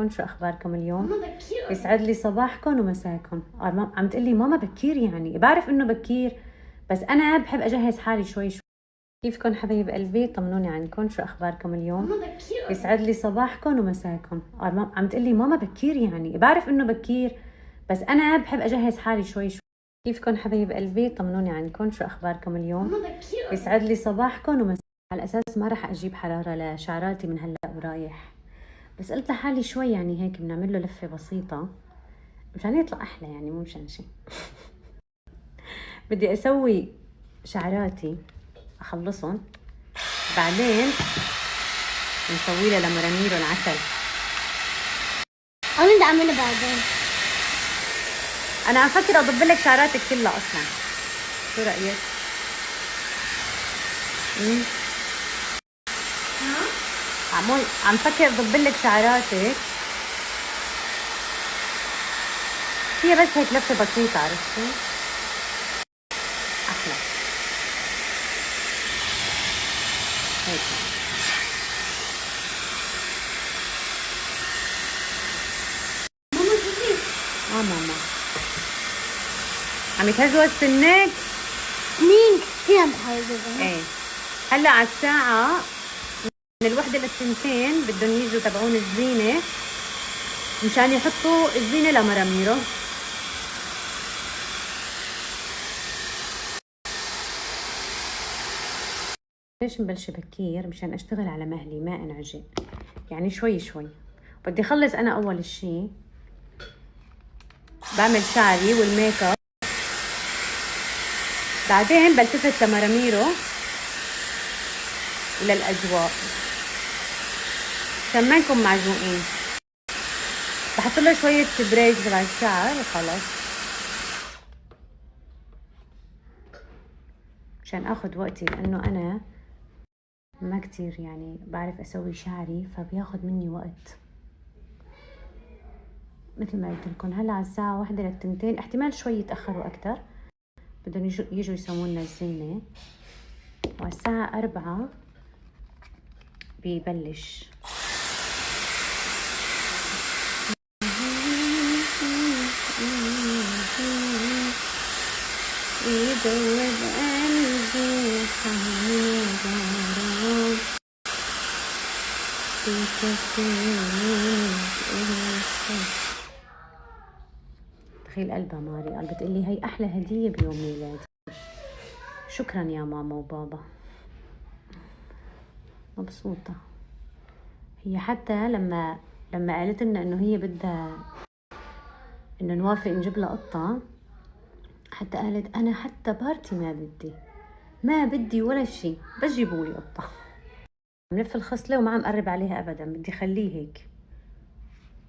شو اخباركم اليوم؟ يسعد لي صباحكم ومساكم. عم تقلي ماما بكير، يعني بعرف انه بكير بس انا بحب اجهز حالي شوي شوي. كيفكم حبايب قلبي؟ طمنوني عنكم، شو اخباركم اليوم؟ يسعد لي صباحكم ومساكم. عم تقلي ماما بكير، يعني بعرف انه بكير بس انا بحب اجهز حالي شوي شوي. كيفكم حبايب قلبي؟ طمنوني عنكم، شو اخباركم اليوم؟ يسعد لي صباحكم ومساكم. على اساس ما راح اجيب حراره لشعراتي من هلا ورايح، بس قلت لحالي شوي يعني هيك بنعمل له لفه بسيطه مشان يطلع احلى، يعني مو مشان شيء. بدي اسوي شعراتي اخلصهم، بعدين نسوي لها لمرامير العسل. انا بدي اعملها بعدين. انا عم فكر اضب لك شعراتك كلها اصلا، شو رايك؟ عم فكر اضب لك شعراتك، هي بس هيك لفه بسيطه، عرفتي؟ احلى هيك. ماما شوفي. ماما عم يتهزوا السنك؟ مين؟ في عم بحاول. ايه، هلا على الساعه من الوحدة للثنتين بدهم يجوا تبعون الزينة مشان يحطوا الزينة لمراميره. ليش مبلشة بكير؟ مشان اشتغل على مهلي ما انعجق، يعني شوي شوي. بدي اخلص انا اول اشي بعمل شعري والميك اب، بعدين بلتفت لمراميره وللاجواء عشان ما نكون معجوقين. بحط له شوية سبراي تبع الشعر وخلص، مشان اخذ وقتي لانه انا ما كتير يعني بعرف اسوي شعري فبياخد مني وقت. مثل ما قلت لكم هلا على الساعة 1 للتنتين، احتمال شوي يتأخروا أكتر، بدهم يجوا يسووا لنا الزينة، وعلى الساعة 4 بيبلش. يدوب قلبي تخيل قلبها ماري قال بتقلي هي أحلى هدية بيوم ميلادي. شكرا يا ماما وبابا، مبسوطة. هي حتى لما قالت لنا إنه هي بدها إنه نوافق نجيب لها قطة، حتى قالت أنا حتى بارتي ما بدي ولا شيء، بس جيبوا لي قطة. عم لف الخصلة وما عم قرب عليها أبدا، بدي خليه هيك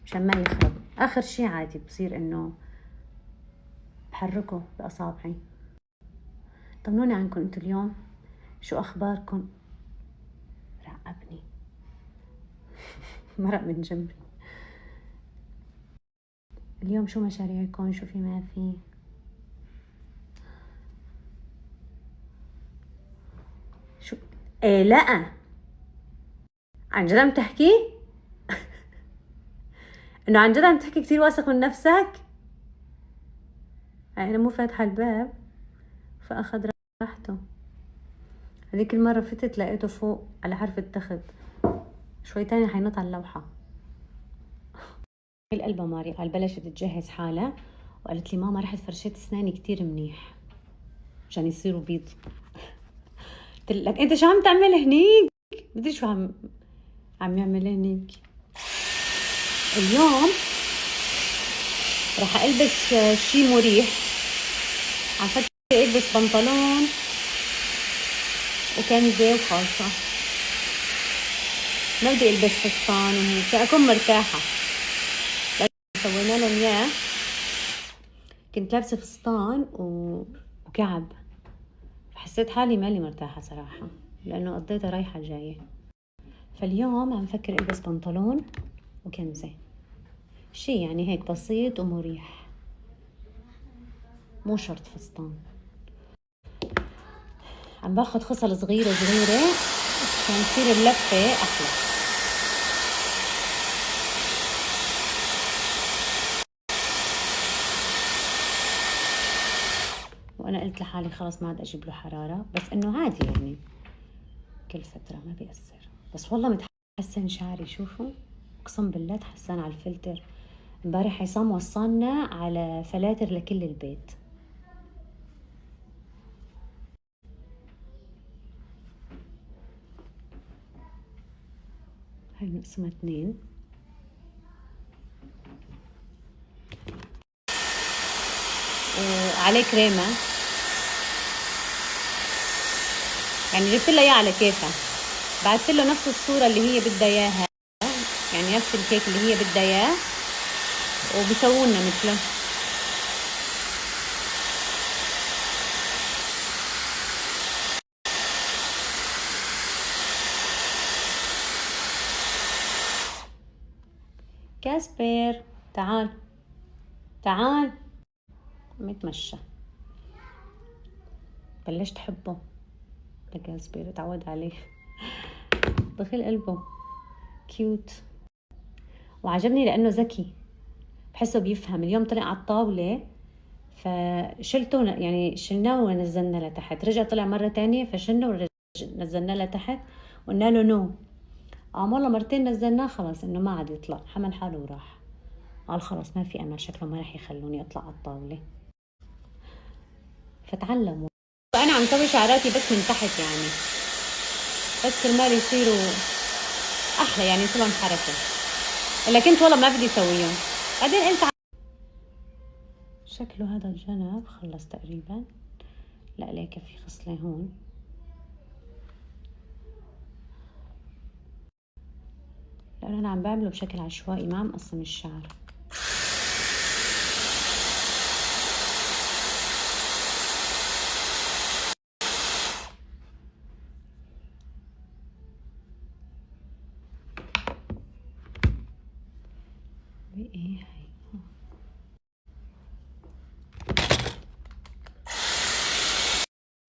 مشان ما يخرب. آخر شي عادي بصير إنه بحركه بأصابعي. طمنوني عنكم انتوا اليوم، شو أخباركم؟ رقبني مرق من جنبي. اليوم شو مشاريعكم؟ شو في ما في؟ شو؟ ايه لا عن جد عم تحكي؟ انه عن جد عم تحكي كتير واثق من نفسك؟ انا مو فاتحة الباب فاخذ راحته. هذيك المرة فتت لقيته فوق على حرف التخت، شوي تاني حينط على اللوحة. القلبة ماري قال بلشت تجهز حالها وقالت لي ماما رحت فرشيت اسناني كتير منيح عشان يصيروا بيض. قلت لك انت شو عم تعمل هنيك؟ بدي شو عم يعمل هنيك. اليوم راح البس شي مريح، عم فكر البس بنطلون وكنزة وخالصة، ما بدي البس فستان وهيك اكون مرتاحة. سوينا لهم اياه، كنت لابسة فستان وكعب، حسيت حالي مالي مرتاحة صراحة لأنه قضيتها رايحة جاية. فاليوم عم فكر البس بنطلون وكنزة، شي يعني هيك بسيط ومريح، مو شرط فستان. عم باخد خصل صغيرة عشان تصير اللفة أحلى. وأنا قلت لحالي خلاص ما عاد أجيب له حرارة، بس إنه عادي يعني كل فترة ما بيأثر. بس والله متحسن شعري، شوفوا أقسم بالله تحسن على الفلتر. امبارح عصام وصلنا على فلاتر لكل البيت. هاي مقسمة 2. وعليه كريمة، يعني جبت له اياه على كيفها. بعثت له نفس الصورة اللي هي بدها اياها، يعني نفس الكيك اللي هي بدها اياه، وبيسوونا مثله. كاسبر تعال تعال، متمشى. بلشت حبه لكاسبر، اتعود عليه. دخل قلبه، كيوت. وعجبني لانه ذكي، بحسه بيفهم. اليوم طلع على الطاولة فشلته، يعني شلناه ونزلنا لتحت. رجع طلع مرة تانية فشلنا ونزلناه لتحت، وقلنا له نو. والله مرتين نزلناه، خلاص انه ما عاد يطلع، حمل حاله وراح. قال خلاص ما في امل، شكله ما رح يخلوني اطلع على الطاولة. فتعلموا. وانا عم سوي شعراتي بس من تحت، يعني بس كرمال يصيروا احلى، يعني يصيرون حركة. الا كنت والله ما بدي اسويهم، بعدين قلت شكله هذا الجنب خلص تقريبا. لا ليك في خصلة هون. لأنه أنا عم بعمله بشكل عشوائي، ما عم قسم الشعر. بإيه هاي؟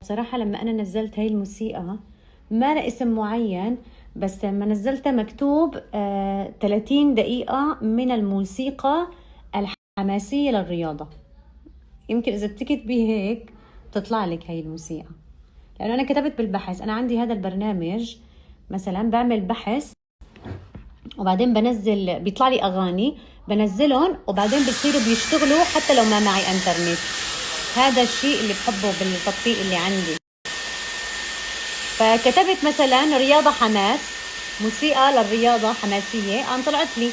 بصراحة لما أنا نزلت هاي الموسيقى ما لها اسم معين، بس لما نزلتها مكتوب 30 دقيقة من الموسيقى الحماسية للرياضة. يمكن إذا بتكتبي هيك تطلع لك هاي الموسيقى، لأنه أنا كتبت بالبحث. أنا عندي هذا البرنامج مثلا، بعمل بحث وبعدين بنزل، بيطلع لي أغاني بنزلهم، وبعدين بصيروا بيشتغلوا حتى لو ما معي انترنت. هذا الشيء اللي بحبه بالتطبيق اللي عندي. فكتبت مثلا رياضة حماس، موسيقى للرياضة حماسية، طلعت لي.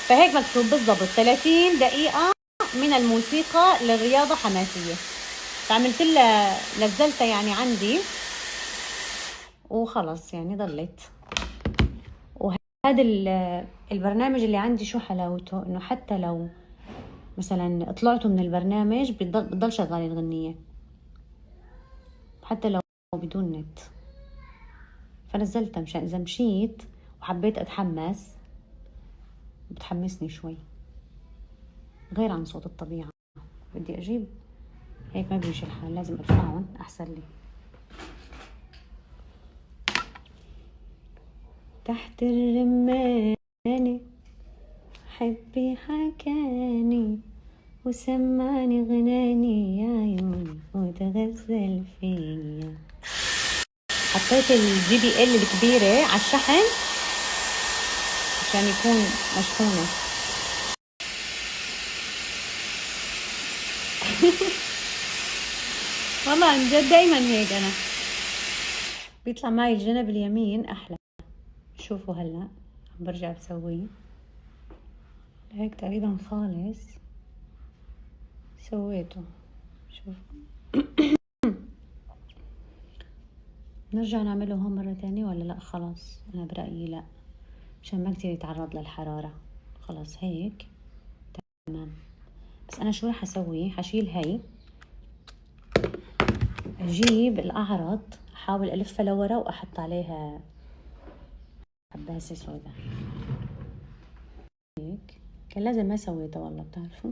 فهيك مكتوب بالضبط 30 دقيقة من الموسيقى للرياضة حماسية. فعملت لها نزلتها يعني عندي وخلص، يعني ضلت. وهذا البرنامج اللي عندي شو حلاوته، انه حتى لو مثلا طلعتوا من البرنامج بتضل شغالة الغنية حتى لو بدون نت. فنزلتها مشان إذا مشيت وحبيت أتحمس، بتحمسني شوي غير عن صوت الطبيعة. بدي أجيب هيك ما بيمشي الحال، لازم أرفعهم أحسن لي. تحت الرمانة حبي حكاني وسماني غناني يا عيوني وتغزل فيا. حطيت الجي بي ال الكبيرة على الشحن عشان يكون مشحونة. والله عن جد دايما هيك أنا بيطلع معي الجنب اليمين أحلى. شوفوا هلا عم برجع بسويه هيك تقريبا خالص سويته. شوف نرجع نعمله هون مرة تانية ولا لا؟ خلاص أنا برأيي لا، عشان ما كتير يتعرض للحرارة. خلاص هيك تمام. بس أنا شو رح أسوي؟ حشيل هاي، أجيب الأعرض أحاول ألفها لورا وأحط عليها حباسة سوداء. هيك كان لازم ما سويته والله، بتعرفوا.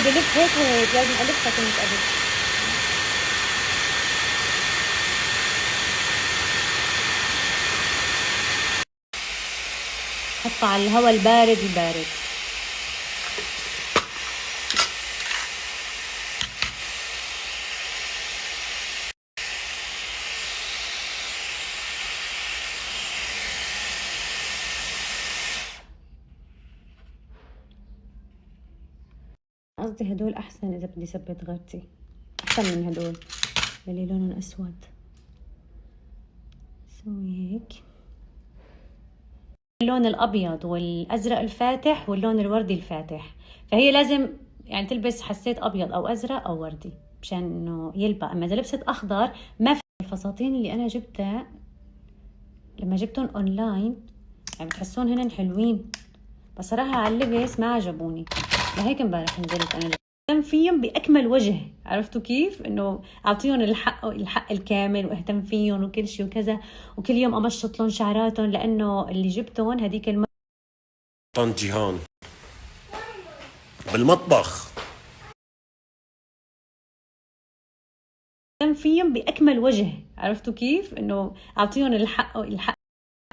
بلف هيك وهيك، لازم ألفها كنت قبل. حطها على الهواء البارد البارد. قصدي هدول أحسن إذا بدي ثبت غيرتي، أحسن من هدول اللي لونهم أسود. سوي هيك. اللون الأبيض والأزرق الفاتح واللون الوردي الفاتح، فهي لازم يعني تلبس حسيت أبيض أو أزرق أو وردي مشان إنه يلبق. أما إذا لبست أخضر ما في. الفساتين اللي أنا جبتها لما جبتهم أونلاين يعني بتحسون هن حلوين، بصراحة على اللبس ما عجبوني، لهيك امبارح نزلت أنا اهتم فيهم بأكمل وجه. عرفتوا كيف؟ إنه أعطيهم الحق الكامل وأهتم فيهم وكل شيء وكذا، وكل يوم أمشط لهم شعراتهم، لأنه اللي جبتهم هديك طن جيهان بالمطبخ اهتم فيهم بأكمل وجه. عرفتوا كيف؟ إنه أعطيهم الحق